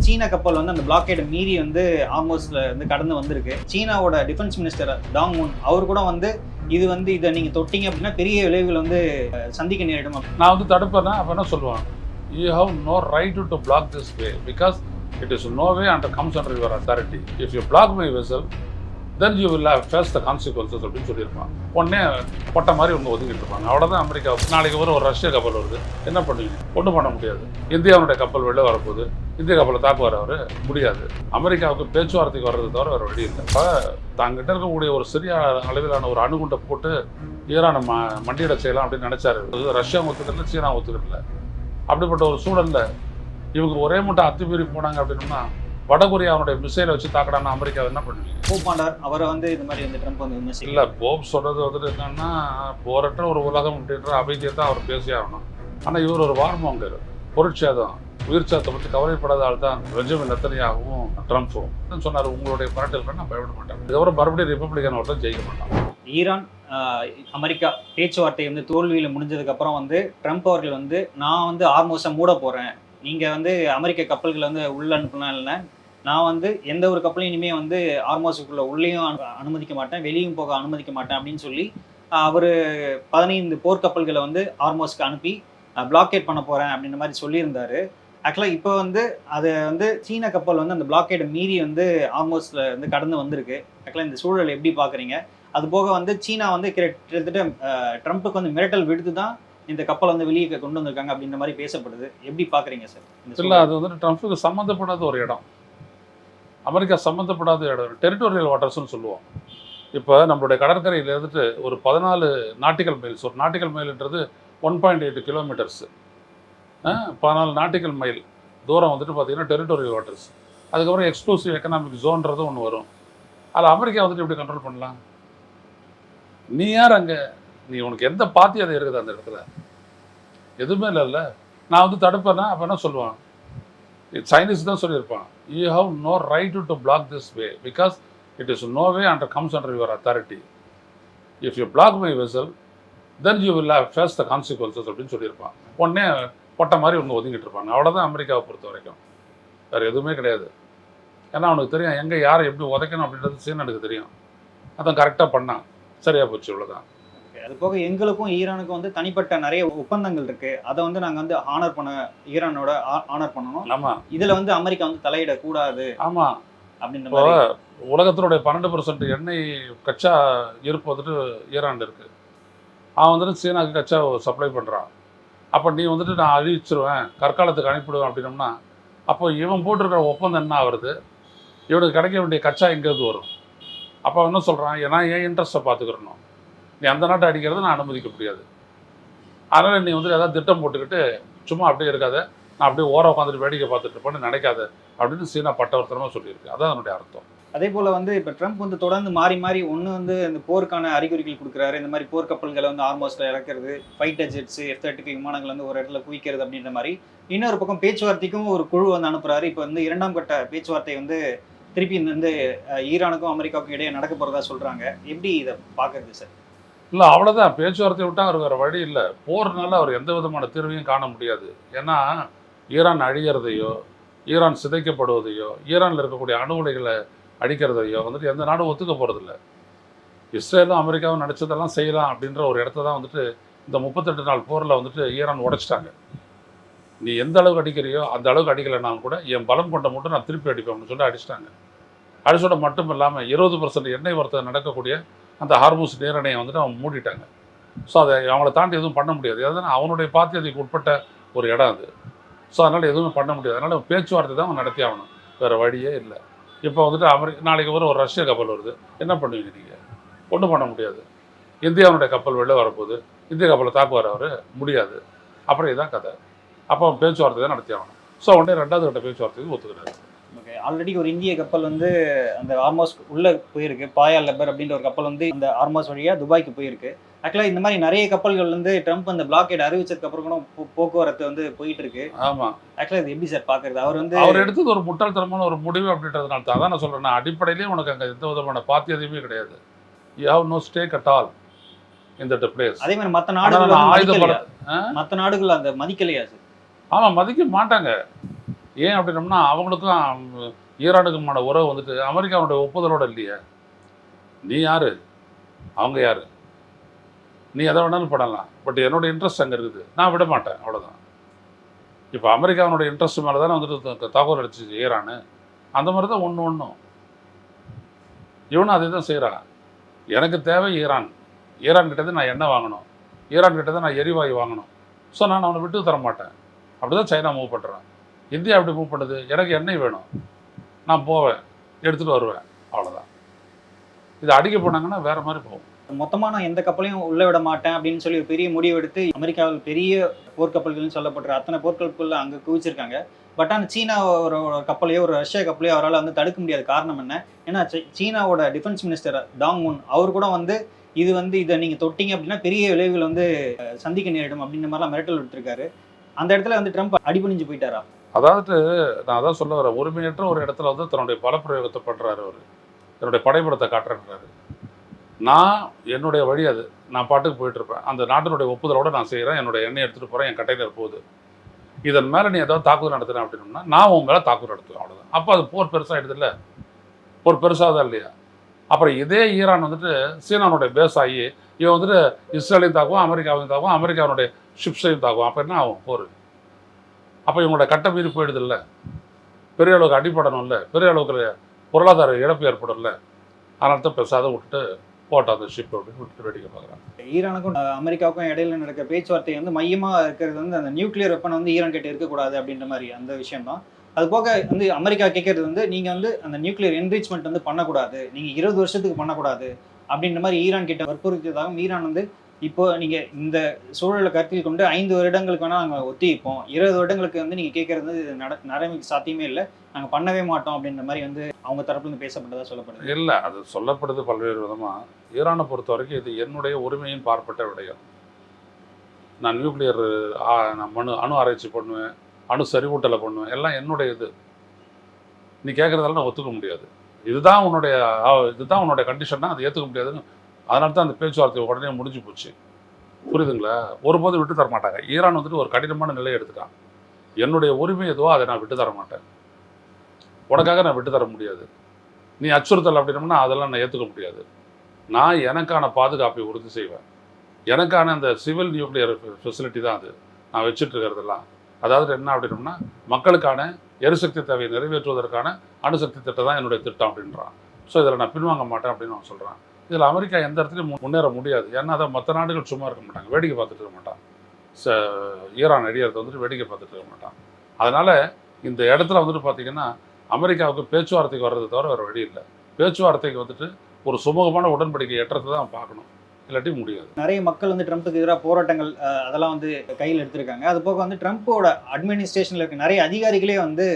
சீன கப்பல் வந்து அந்த பிளாக்கேட் மீறி வந்து ஆல்மோஸ்ட்ல வந்து கடந்து வந்திருக்கு. சீனாவோட டிஃபென்ஸ் மினிஸ்டர் டாங் முன் அவர் கூட வந்து இதை நீங்க தொட்டீங்க அப்படின்னா பெரிய விளைவுகள் வந்து சந்திக்க நேரிடும். நான் வந்து தடுப்பேன்னா அப்போ என்ன சொல்லுவான், you have no right to block this way because it is no way under comes under your authority. If you block my vessel then you will face the consequences அப்படின்னு சொல்லியிருப்பான். உடனே பொட்டை மாதிரி ஒன்று ஒதுக்கிட்டு இருப்பாங்க. அவ்வளோதான் அமெரிக்கா. நாளைக்கு ஒரு ரஷ்ய கப்பல் வருது, என்ன பண்ணுவீங்க? ஒன்றும் பண்ண முடியாது. இந்தியாவுடைய கப்பல் வெளில வரப்போகுது, இந்திய கப்பலை தாக்குவார் அவர், முடியாது. அமெரிக்காவுக்கு பேச்சுவார்த்தைக்கு வர்றது தவிர வேறு வழி இல்லை. இப்போ தாங்கிட்ட இருக்கக்கூடிய ஒரு சிறிய அளவிலான ஒரு அணுகுண்டை போட்டு ஈரானை மண்டியிட செய்யலாம் அப்படின்னு நினைச்சாரு. ரஷ்யா ஒத்துக்கல, சீனா ஒத்துக்கல. அப்படிப்பட்ட ஒரு சூழலில் இவங்க ஒரே மட்டும் அத்துமீறி போனாங்க அப்படின்னா வடகொரியாவுடைய மிசைலை வச்சு தாக்கடான்னு அமெரிக்கா என்ன பண்ணுவீங்க? போப்பாண்டார் அவரை வந்து இது மாதிரி வந்து ட்ரம்ப் வந்து விமர்சிக்கல. இல்லை, போப் சொல்றது வந்துட்டு என்னன்னா, போரற்ற ஒரு உலகம் அப்படின்ற அமைதியை தான் அவர் பேசி ஆகணும். ஆனால் இவர் ஒரு வார்மோங்கர், பொருட்சேதம், உயிர் சேதத்தை பற்றி கவலைப்படாத ஆள் தான் பெஞ்சமின் நெத்தனியாகவும் ட்ரம்ப்பும் சொன்னார். உங்களுடைய மிரட்டல் நான் பயப்பட மாட்டேன், இதுக்கப்புறம் மறுபடியும் ரிப்பப்ளிகன் ஒருத்தர் ஜெயிக்க மாட்டான். ஈரான் அமெரிக்கா பேச்சுவார்த்தை வந்து தோல்வியில் முடிஞ்சதுக்கு அப்புறம் வந்து ட்ரம்ப் அவர்கள் வந்து நான் வந்து ஆர்மோஸை மூட போறேன், நீங்க வந்து அமெரிக்க கப்பல்களை வந்து உள்ள அனுப்பலாம், இல்லை நான் வந்து எந்த ஒரு கப்பலையும் இனிமேல் வந்து ஆர்மோஸுக்குள்ள உள்ளேயும் அனுமதிக்க மாட்டேன், வெளியும் போக அனுமதிக்க மாட்டேன் அப்படின்னு சொல்லி அவர் 15 போர்க்கப்பல்களை வந்து ஆர்மோஸ்க்கு அனுப்பி பிளாக்கேட் பண்ண போறேன் அப்படின்ற மாதிரி சொல்லியிருந்தாரு. ஆக்சுவலாக இப்போ வந்து அது வந்து சீன கப்பல் வந்து அந்த பிளாக்கேட்டை மீறி வந்து ஆல்மோஸ்ட்ல வந்து கடந்து வந்திருக்கு. ஆக்சுவலாக இந்த சூழல் எப்படி பார்க்குறீங்க? அது போக வந்து சீனா வந்து கிட்டத்தட்ட ட்ரம்ப்புக்கு வந்து மிரட்டல் விடுத்து தான் இந்த கப்பலை வந்து வெளியே கொண்டு வந்திருக்காங்க அப்படின்ற மாதிரி பேசப்படுது. எப்படி பார்க்குறீங்க சார்? இல்லை, அது வந்து ட்ரம்ப்புக்கு சம்மந்தப்படாத ஒரு இடம், அமெரிக்கா சம்மந்தப்படாத இடம், டெரிட்டோரியல் வாட்டர்ஸ்னு சொல்லுவோம். இப்போ நம்மளுடைய கடற்கரையில் இருந்துட்டு ஒரு 14 நாட்டிக்கல் மைல்ஸ், ஒரு நாட்டிக்கல் மைல்ன்றது 1.8 கிலோமீட்டர்ஸ், 14 நாட்டிக்கல் மைல் தூரம் வந்துட்டு பார்த்தீங்கன்னா டெரிட்டோரியல் வாட்டர்ஸ். அதுக்கப்புறம் எக்ஸ்க்ளூசிவ் எக்கனாமிக் ஜோன்றது ஒன்று வரும். அதில் அமெரிக்கா வந்துட்டு எப்படி கண்ட்ரோல் பண்ணலாம்? நீ யார் அங்கே? நீ உனக்கு எந்த பாத்தி அது இருக்குது அந்த இடத்துல? எதுவுமே இல்லைல்ல. நான் வந்து தடுப்பேன்னா அப்போ என்ன சொல்லுவான், சைனீஸ் தான் சொல்லியிருப்பான், you have no right to block this way because it is no way under comes under your authority. If you block my vessel then you will face the consequences அப்படின்னு சொல்லியிருப்பான். உடனே பொட்டை மாதிரி ஒன்று ஒதுங்கிட்டு இருப்பாங்க. அவ்வளோதான் அமெரிக்காவை பொறுத்த வரைக்கும், வேறு எதுவுமே கிடையாது. ஏன்னா அவனுக்கு தெரியும் எங்கே யாரை எப்படி உதைக்கணும் அப்படின்றது சீனனுக்கு தெரியும். அதான் கரெக்டாக பண்ணான், சரியாக போச்சு, இவ்வளோதான். அது போக எங்களுக்கும் ஈரானுக்கும் வந்து தனிப்பட்ட நிறைய ஒப்பந்தங்கள் இருக்கு. அதை வந்து நாங்கள் வந்து ஆனர் பண்ண, ஈரானோட ஆனர் பண்ணணும். ஆமாம், இதில் வந்து அமெரிக்கா வந்து தலையிடக்கூடாது. ஆமாம். அப்படின்ற இப்போ உலகத்தினுடைய 12% எண்ணெய் கச்சா இருப்பு வந்துட்டு ஈரான் இருக்குது. அவன் வந்துட்டு சீனாவுக்கு கச்சா சப்ளை பண்ணுறான். அப்போ நீ வந்துட்டு நான் அழிச்சிருவேன், கற்காலத்துக்கு அனுப்பிடுவேன் அப்படின்னோம்னா அப்போ இவன் போட்டிருக்கிற ஒப்பந்தம் என்ன ஆகுறது? இவனுக்கு கிடைக்க வேண்டிய கச்சா எங்கேருந்து வரும்? அப்போ என்ன சொல்கிறான், ஏன்னா என் இன்ட்ரெஸ்ட்டை பார்த்துக்கிறணும், நீ அந்த நாட்டை அடிக்கிறத நான் அனுமதிக்க முடியாது. அதனால் நீ வந்துட்டு ஏதாவது திட்டம் போட்டுக்கிட்டு சும்மா அப்படியே இருக்காத, நான் அப்படியே ஓர உட்காந்துட்டு வேடிக்கை பார்த்துட்டு இருப்பேன்னு நினைக்காத அப்படின்னு சீனா பட்டவர்த்தனமாக சொல்லியிருக்கு. அதான் அதனுடைய அர்த்தம். அதே போல் வந்து இப்போ ட்ரம்ப் வந்து தொடர்ந்து மாறி மாறி ஒன்று வந்து இந்த போருக்கான அறிகுறிகள் கொடுக்குறாரு. இந்த மாதிரி போர்க்கப்பல்களை வந்து ஆல்மோஸ்ட்டில் இறக்கிறது, ஃபைட்டர் ஜெட்ஸு, F-35 விமானங்கள் வந்து ஒரு இடத்துல குவிக்கிறது அப்படின்ற மாதிரி. இன்னொரு பக்கம் பேச்சுவார்த்தைக்கும் ஒரு குழு வந்து அனுப்புகிறாரு. இப்போ வந்து 2ஆம் கட்ட பேச்சுவார்த்தை வந்து திருப்பி வந்து ஈரானுக்கும் அமெரிக்காவுக்கும் இடையே நடக்க போகிறதா சொல்கிறாங்க. எப்படி இதை பார்க்குறது சார்? இல்லை, அவ்வளோதான். பேச்சுவார்த்தை விட்டால் அவர் வேறு வழி இல்லை. போர்னால அவர் எந்த விதமான தீர்வையும் காண முடியாது. ஏன்னா ஈரான் அழிகிறதையோ, ஈரான் சிதைக்கப்படுவதையோ, ஈரானில் இருக்கக்கூடிய அணு உலைகளை அடிக்கிறதையோ வந்துட்டு எந்த நாடும் ஒத்துக்க போகிறதில்ல. இஸ்ரேலும் அமெரிக்காவும் நினச்சதெல்லாம் செய்யலாம் அப்படின்ற ஒரு இடத்த தான் வந்துட்டு இந்த 38 நாள் போரில் வந்துட்டு ஈரான் உடைச்சிட்டாங்க. நீ எந்த அளவுக்கு அடிக்கிறியோ அந்த அளவுக்கு அடிக்கலைனாலும் கூட என் பலம் கொண்ட மட்டும் நான் திருப்பி அடிப்பேன் அப்படின்னு சொல்லி அடிச்சிட்டாங்க. அடிச்சோட மட்டும் இல்லாமல் 20% எண்ணெய் வர்த்தகம் நடக்கக்கூடிய அந்த ஹார்மூஸ் நீரணையை வந்துட்டு அவங்க மூடிட்டாங்க. ஸோ அதை அவங்கள தாண்டி எதுவும் பண்ண முடியாது. ஏன்னா அவனுடைய பாத்தியத்துக்கு உட்பட்ட ஒரு இடம் அது. ஸோ அதனால் எதுவுமே பண்ண முடியாது. அதனால் பேச்சுவார்த்தை தான் அவன் நடத்தி ஆகணும், வேறு வழியே இல்லை. இப்போ வந்துட்டு நாளைக்கு ஒரு ரஷ்ய கப்பல் வருது, என்ன பண்ணுவீங்க நீங்கள்? ஒன்றும் பண்ண முடியாது. இந்தியாவுடைய கப்பல் வெளில வரப்போகுது, இந்திய கப்பலை தாக்குவார் அவர், முடியாது. அப்புறம் இதுதான் கதை. அப்போ பேச்சுவார்த்தை தான் நடத்தி ஆகணும். ஸோ உடனே 2வது கட்ட பேச்சுவார்த்தைக்கு ஒத்துக்கிறாரு. ஓகே, ஆல்ரெடி ஒரு இந்திய கப்பல் வந்து அந்த ஹார்மோஸ் உள்ளே போயிருக்கு. பாயா லெபர் அப்படின்ற ஒரு கப்பல் வந்து இந்த ஹார்மோஸ் வழியாக துபாய்க்கு போயிருக்கு. ஆக்சுவலாக இந்த மாதிரி நிறைய கப்பல்கள் வந்து ட்ரம்ப் அந்த பிளாக்கேட் அறிவிச்சதுக்கு அப்புறம் கூட போக்குவரத்து வந்து போயிட்டு இருக்கு. ஆமாம். ஆக்சுவலாக இது எப்படி சார் பார்க்குறது? அவர் எடுத்தது ஒரு முட்டாள்தனமான ஒரு முடிவு அப்படின்றதுனால தான். அதான் நான் சொல்கிறேன், அடிப்படையிலேயே உனக்கு அங்கே எந்த விதமான பாத்தியதையுமே கிடையாது. You have no stake at all in that place. அதே மாதிரி மற்ற நாடுகள் அந்த மதிக்கலையா சார்? ஆமாம், மதிக்க மாட்டாங்க. ஏன் அப்படின்னம்னா அவங்களுக்கும் ஈரானுக்குமான உறவு வந்துட்டு அமெரிக்காவுடைய ஒப்புதலோட இல்லையே. நீ யாரு, அவங்க யாரு, நீ எதை வேணாலும் படலாம், பட் என்னோட இன்ட்ரெஸ்ட் அங்கே இருக்குது, நான் விட மாட்டேன், அவ்வளோதான். இப்போ அமெரிக்காவுடைய இன்ட்ரெஸ்ட் மேலே தானே வந்துட்டு தாக்குதல் அடிச்சிச்சு ஈரானு. அந்த மாதிரி தான் ஒன்றும் இவனும் அதே தான் செய்கிறான். எனக்கு தேவை ஈரான். ஈரான் கிட்டேருந்து நான் எண்ணெய் வாங்கணும், ஈரான் கிட்டேருந்து நான் எரிவாயு வாங்கணும். ஸோ நான் அவனை விட்டு தர மாட்டேன். அப்படி தான் சைனா மூவ் பண்ணுறான். இந்தியா எப்படி மூவ் பண்ணுது, எனக்கு எண்ணெய் வேணும், நான் போவேன், எடுத்துகிட்டு வருவேன், அவ்வளோதான். இது அடிக்க போனாங்கன்னா வேறு மாதிரி போகும். மொத்தமாக நான் எந்த கப்பலையும் உள்ள விட மாட்டேன் அப்படின்னு சொல்லி ஒரு பெரிய முடிவு எடுத்து அமெரிக்காவில் பெரிய போர்க்கப்பல்கள்னு சொல்லப்படுற அத்தனை போர்க்கப்பல்கள் அங்கே குவிச்சிருக்காங்க. பட் ஆனால் சீனா ஒரு கப்பலையோ ஒரு ரஷ்யா கப்பலையோ அவரால் வந்து தடுக்க முடியாத காரணம் என்ன? ஏன்னா சீனாவோட டிஃபென்ஸ் மினிஸ்டர் டாங் முன் அவர் கூட வந்து இதை நீங்கள் தொட்டிங்க அப்படின்னா பெரிய விளைவுகள் வந்து சந்திக்க நேரிடும் அப்படின்ற மாதிரிலாம் மிரட்டல் விட்டுருக்காரு. அந்த இடத்துல வந்து ட்ரம்ப் அடிபணிஞ்சு போயிட்டாரா? அதாவது நான் அதான் சொல்ல வரேன், ஒருமையற்ற ஒரு இடத்துல வந்து தன்னுடைய பலப்பிரயோகத்தை பண்ணுறாரு. அவர் என்னுடைய படைபலத்தை காட்டுறாரு. நான் என்னுடைய வழி அது, நான் பாட்டுக்கு போயிட்டுருப்பேன், அந்த நாட்டினுடைய ஒப்புதலோடு நான் செய்கிறேன், என்னோட எண்ணெய் எடுத்துகிட்டு போகிறேன், என் கட்டையில் போகுது, இதன் மேலே நீ ஏதாவது தாக்குதல் நடத்துறேன் அப்படின்னா நான் உன் மேலே தாக்குதல் நடத்துவேன், அவ்வளோதான். அப்போ அது போர் பெருசாகிடுது இல்லை, போர் பெருசாக தான் இல்லையா? அப்புறம் இதே ஈரான் வந்துட்டு சீனானுடைய பேஸ் ஆகி இவன் வந்துட்டு இஸ்ரேலையும் தாக்குவான், அமெரிக்காவையும் தாக்குவான், அமெரிக்காவுடைய ஷிப்ஸையும் தாக்குவான். அப்போ என்ன ஆகும் போர்? அப்போ இவங்களோட கட்ட மீறி போயிடுது இல்லை, பெரிய அளவுக்கு அடிப்படணும் இல்லை, பெரிய அளவுக்கு பொருளாதார இழப்பு ஏற்படும் இல்லை. அதனால தான் பெருசாக விட்டுட்டு போட்டா அந்த ஷிப் அப்படின்னு விட்டு வேடிக்கை பார்க்குறாங்க. ஈரானுக்கும் அமெரிக்காவுக்கும் இடையில நடக்கிற பேச்சுவார்த்தை வந்து மையமாக இருக்கிறது வந்து அந்த நியூக்ளியர் வெப்பன் வந்து ஈரான் கிட்ட இருக்கக்கூடாது அப்படின்ற மாதிரி அந்த விஷயம் தான். அது போக வந்து அமெரிக்கா கேட்கறது வந்து நீங்கள் வந்து அந்த நியூக்ளியர் என்ரிச்மெண்ட் வந்து பண்ணக்கூடாது, நீங்கள் 20 வருஷத்துக்கு பண்ணக்கூடாது அப்படின்ற மாதிரி ஈரான் கிட்ட வற்புறுத்தியதாகவும், ஈரான் வந்து இப்போ நீங்கள் இந்த சூழலை கருத்தில் கொண்டு 5 வருடங்களுக்கு வேணால் நாங்கள் ஒத்திப்போம், 20 வருடங்களுக்கு வந்து நீங்கள் கேட்கறது வந்து நடைமுறைக்கு சாத்தியமே இல்லை, நாங்கள் பண்ணவே மாட்டோம் அப்படின்ற மாதிரி வந்து அவங்க தரப்புலேருந்து பேசப்பட்டதாக சொல்லப்படுது. இல்லை, அது சொல்லப்படுது பல்வேறு விதமாக. ஈரானை பொறுத்த வரைக்கும் இது என்னுடைய உரிமையின் பார்ப்பட்ட விடயம். நான் நியூக்ளியர் நான் அணு ஆராய்ச்சி பண்ணுவேன், அணு செறிவூட்டலை பண்ணுவேன், எல்லாம் என்னுடைய இது. நீ கேட்குறதெல்லாம் நான் ஒத்துக்க முடியாது, இதுதான் உன்னுடைய கண்டிஷன்னா அதை ஏற்றுக்க முடியாதுன்னு. அதனால தான் அந்த பேச்சுவார்த்தை உடனே முடிஞ்சு போச்சு. புரியுதுங்களா? ஒருபோது விட்டு தர மாட்டாங்க. ஈரான் வந்துட்டு ஒரு கடினமான நிலையை எடுத்துட்டான். என்னுடைய உரிமை எதுவோ அதை நான் விட்டு தர மாட்டேன், உனக்காக நான் விட்டு தர முடியாது. நீ அச்சுறுத்தல் அப்படின்னோம்னா அதெல்லாம் நான் ஏற்றுக்க முடியாது. நான் எனக்கான பாதுகாப்பை உறுதி செய்வேன். எனக்கான அந்த சிவில் நியூக்ளியர் ஃபெசிலிட்டி தான் அது நான் வச்சுட்டு இருக்கிறதெல்லாம். அதாவது என்ன அப்படின்னோம்னா மக்களுக்கான எரிசக்தி தேவையை நிறைவேற்றுவதற்கான அணுசக்தி திட்டம் தான் என்னுடைய திட்டம் அப்படின்றான். ஸோ இதில் நான் பின்வாங்க மாட்டேன் அப்படின்னு அவன் சொல்கிறான். இதில் அமெரிக்கா எந்த இடத்துலையும் முன்னேற முடியாது. ஏன்னா அதை மற்ற நாடுகள் சும்மா இருக்க மாட்டாங்க, வேடிக்கை பார்த்துட்டு இருக்க மாட்டான். ஈரான் அடியறதை வந்துட்டு வேடிக்கை பார்த்துட்டு இருக்க மாட்டான். அதனால் இந்த இடத்துல வந்துட்டு பார்த்திங்கன்னா அமெரிக்காவுக்கு பேச்சுவார்த்தைக்கு வர்றது தவிர வேறு வழி இல்லை. பேச்சுவார்த்தைக்கு வந்துட்டு ஒரு சுமூகமான உடன்படிக்கை ஏற்றத்தை தான் பார்க்கணும், இல்லாட்டி முடியாது. நிறைய மக்கள் வந்து ட்ரம்ப்புக்கு எதிராக போராட்டங்கள் அதெல்லாம் வந்து கையில் எடுத்திருக்காங்க. அது போக வந்து ட்ரம்ப்போட அட்மினிஸ்ட்ரேஷனில் இருக்க நிறைய அதிகாரிகளே வந்து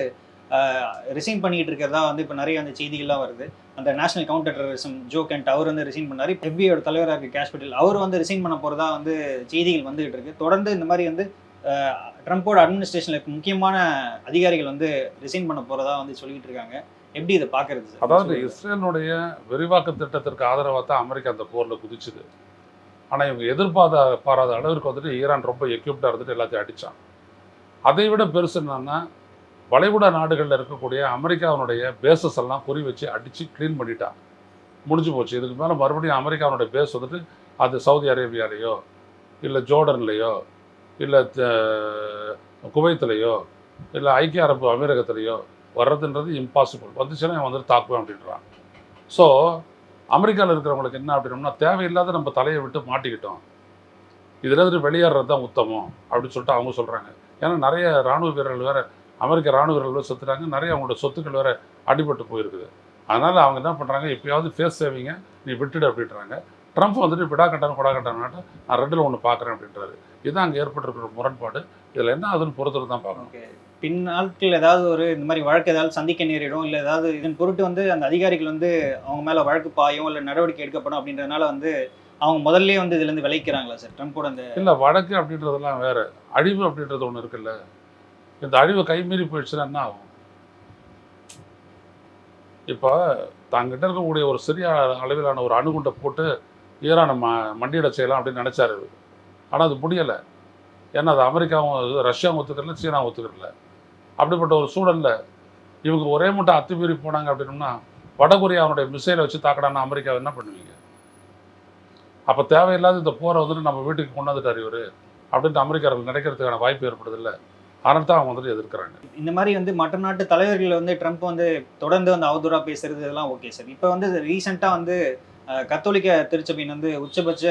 ரிசைன் பண்ணிட்டு இருக்கிறதா வந்து இப்போ நிறைய அந்த செய்திகள்லாம் வருது. அந்த national counter terrorism Joe Kent அவர் வந்து ரிசைன் பண்ணார். எஃபிஐயோட தலைவராக இருக்க கேஷ் பட்டேல் அவர் வந்து ரிசைன் பண்ண போகிறதா வந்து செய்திகள் வந்துகிட்டு இருக்கு. தொடர்ந்து இந்த மாதிரி வந்து ட்ரம்ப்போட அட்மினிஸ்ட்ரேஷனில் இருக்க முக்கியமான அதிகாரிகள் வந்து ரிசைன் பண்ண போகிறதா வந்து சொல்லிட்டு இருக்காங்க. எப்படி இதை பார்க்கறது? அதாவது இஸ்ரேலுடைய விரிவாக்க திட்டத்திற்கு ஆதரவாக தான் அமெரிக்கா அந்த போரில் குதிச்சுது. ஆனால் இவங்க எதிர்பாராத அளவிற்கு வந்துட்டு ஈரான் ரொம்ப எக்யூப்டாக இருந்துட்டு எல்லாத்தையும் அடித்தான். அதை விட பெருசு என்னன்னா வளைகுடா நாடுகளில் இருக்கக்கூடிய அமெரிக்காவுடைய பேஸஸ் எல்லாம் குறி வச்சு அடித்து க்ளீன் பண்ணிட்டான், முடிஞ்சு போச்சு. இதுக்கு மேலே மறுபடியும் அமெரிக்காவுடைய பேஸ் வந்துட்டு அது சவுதி அரேபியாலேயோ இல்லை ஜோர்டன்லேயோ இல்லை குவைத்திலேயோ இல்லை ஐக்கிய அரபு அமீரகத்திலேயோ வர்றதுன்றது இம்பாசிபிள். வந்துச்சுன்னா வந்துட்டு தாக்குவேன் அப்படின்றான். ஸோ அமெரிக்காவில் இருக்கிறவங்களுக்கு என்ன அப்படின்னோம்னா தேவையில்லாத நம்ம தலையை விட்டு மாட்டிக்கிட்டோம், இதில் இருந்து வெளியேறது தான் உத்தமம் அப்படின்னு சொல்லிட்டு அவங்க சொல்கிறாங்க. ஏன்னா நிறைய இராணுவ வீரர்கள் வேறு, அமெரிக்க இராணுவ வீரர்கள் செத்துட்டாங்க, நிறைய அவங்களோட சொத்துக்கள் வேறு அடிபட்டு போயிருக்குது. அதனால் அவங்க என்ன பண்ணுறாங்க, எப்பயாவது ஃபேஸ் சேவிங்க நீ விட்டுடு அப்படின்றாங்க. ட்ரம்ப் வந்துட்டு விடா கட்டான கொடா கட்டானாட்ட நான் ரெண்டில் ஒன்று பார்க்குறேன் அப்படின்றாரு. இதுதான் அங்கே ஏற்பட்டிருக்கிற முரண்பாடு. இதில் என்ன அதுன்னு பொறுத்தது தான் பார்க்கணும். பின் நாட்கள் ஏதாவது ஒரு இந்த மாதிரி வழக்கு ஏதாவது சந்திக்க நேரிடும், இல்லை ஏதாவது இதன் பொருட்டு வந்து அந்த அதிகாரிகள் வந்து அவங்க மேலே வழக்கு பாயும் இல்லை நடவடிக்கை எடுக்கப்படும் அப்படின்றதுனால வந்து அவங்க முதல்ல வந்து இதுலேருந்து விளைக்கிறாங்களா சார் ட்ரம்ப்போட? அந்த இல்லை, வழக்கு அப்படின்றதெல்லாம் வேறு, அழிவு அப்படின்றது ஒன்று இருக்குல்ல. இந்த அழிவு கைமீறி போயிடுச்சுன்னா என்ன ஆகும்? இப்போ தாங்கிட்ட இருக்கக்கூடிய ஒரு சிறிய அளவிலான ஒரு அணுகுண்டை போட்டு ஈரானை மண்டியிட செய்யலாம் அப்படின்னு நினச்சாரு. ஆனால் அது முடியலை. ஏன்னா அது அமெரிக்காவும் ரஷ்யாவும் ஒத்துக்கிறல, சீனாவும் ஒத்துக்கிறல. அப்படிப்பட்ட ஒரு சூழலில் இவங்க ஒரே மட்டும் அத்துமீறி போனாங்க அப்படின்னோம்னா வடகொரியாவுடைய மிசைலை வச்சு தாக்கடான அமெரிக்கா என்ன பண்ணுவீங்க? அப்போ தேவையில்லாத இந்த போரை வந்துட்டு நம்ம வீட்டுக்கு கொண்டாந்துட்டார் இவர் அப்படின்ட்டு அமெரிக்கர்கள் நினைக்கிறதுக்கான வாய்ப்பு ஏற்படுது இல்லை. அதனால தான் அவங்க வந்துட்டு எதிர்க்கிறாங்க. இந்த மாதிரி வந்து மற்ற நாட்டு தலைவர்கள் வந்து ட்ரம்ப் வந்து தொடர்ந்து வந்து அவதூறா பேசுறது இதெல்லாம் ஓகே சார். இப்போ வந்து ரீசெண்டாக வந்து கத்தோலிக்க திருச்சபையின் வந்து உச்சபட்ச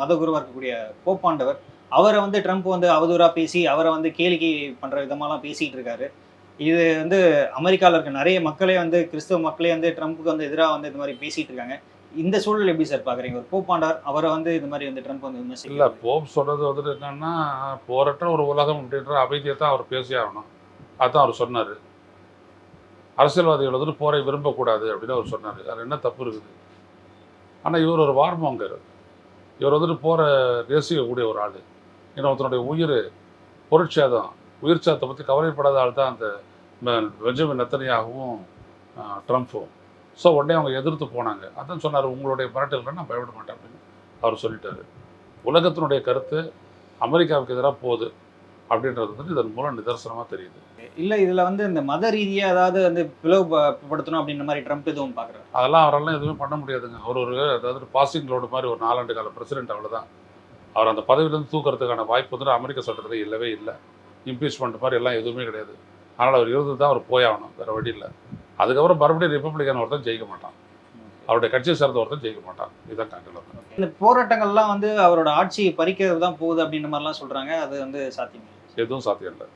மதகுருவாக இருக்கக்கூடிய போப்பாண்டவர் அவரை வந்து ட்ரம்ப் வந்து அவதூறா பேசி அவரை வந்து கேளிக்கை பண்ற விதமாலாம் பேசிட்டு இருக்காரு. இது வந்து அமெரிக்காவில் இருக்க நிறைய மக்களே வந்து கிறிஸ்தவ மக்களே வந்து ட்ரம்ப்புக்கு வந்து எதிராக வந்து இந்த மாதிரி பேசிட்டு இருக்காங்க. இந்த சூழல் எப்படி சார் பாக்குறீங்க? ஒரு போப்பாண்டவர் அவரை வந்து இந்த மாதிரி வந்து ட்ரம்ப் வந்து இல்லை, விமர்சிக்கிறாரு. போப் சொல்கிறது வந்துட்டு என்னன்னா போரற்ற ஒரு உலகம் அப்படின்ற அமைதியை தான் அவர் பேசி ஆகணும். அதுதான் அவர் சொன்னார். அரசியல்வாதிகள் வந்துட்டு போரை விரும்பக்கூடாது அப்படின்னு அவர் சொன்னார். அதில் என்ன தப்பு இருக்குது? ஆனால் இவர் ஒரு வார்மோங்கர். இவர் வந்துட்டு போரை நேசிக்கக்கூடிய ஒரு ஆள். இன்னொருத்தனுடைய பொருட்சேதம் உயிர் சேதத்தை பற்றி கவலைப்படாத ஆள் தான் அந்த பெஞ்சமின் நெத்தனியாகவும் ட்ரம்ப்பும். ஸோ உடனே அவங்க எதிர்த்து போனாங்க. அதான் சொன்னார், உங்களுடைய மிரட்டல்கள் நான் பயப்பட மாட்டேன் அப்படின்னு அவர் சொல்லிட்டாரு. உலகத்தினுடைய கருத்து அமெரிக்காவுக்கு எதிராக போகுது அப்படின்றது வந்துட்டு இதன் மூலம் நிதர்சனமாக தெரியுது. இல்ல இதுல வந்து இந்த மத ரீதியா ஏதாவது வந்து பிளவுபடுத்தணும் அப்படின்ற மாதிரி ட்ரம்ப் எதுவும் பாக்குறாரு? அதெல்லாம் அவரெல்லாம் எதுவுமே பண்ண முடியாதுங்க. அவர் அதாவது பாசிங் லோடு மாதிரி ஒரு 4 ஆண்டு கால பிரசிடென்ட், அவ்வளோதான். அவர் அந்த பதவியிலேருந்து தூக்கிறதுக்கான வாய்ப்பு வந்துட்டு அமெரிக்க சட்டத்தில் இல்லவே இல்லை. இம்பீச்மெண்ட் மாதிரி எல்லாம் எதுவுமே கிடையாது. அதனால் அவர் இருந்து தான் அவர் போயாகணும், வேறு வழி இல்லை. அதுக்கப்புறம் மறுபடியும் ரிப்பப்ளிகன் ஒருத்தன் ஜெயிக்க மாட்டான், அவருடைய கட்சியை சேர்ந்த ஒருத்தன் ஜெயிக்க மாட்டான். இதுதான் காங்கிரஸ். இந்த போராட்டங்கள்லாம் வந்து அவரோட ஆட்சியை பறிக்கிறது தான் போகுது அப்படின்ற மாதிரிலாம் சொல்றாங்க. அது வந்து சாத்தியம் எதுவும் சாத்தியம் இல்லை.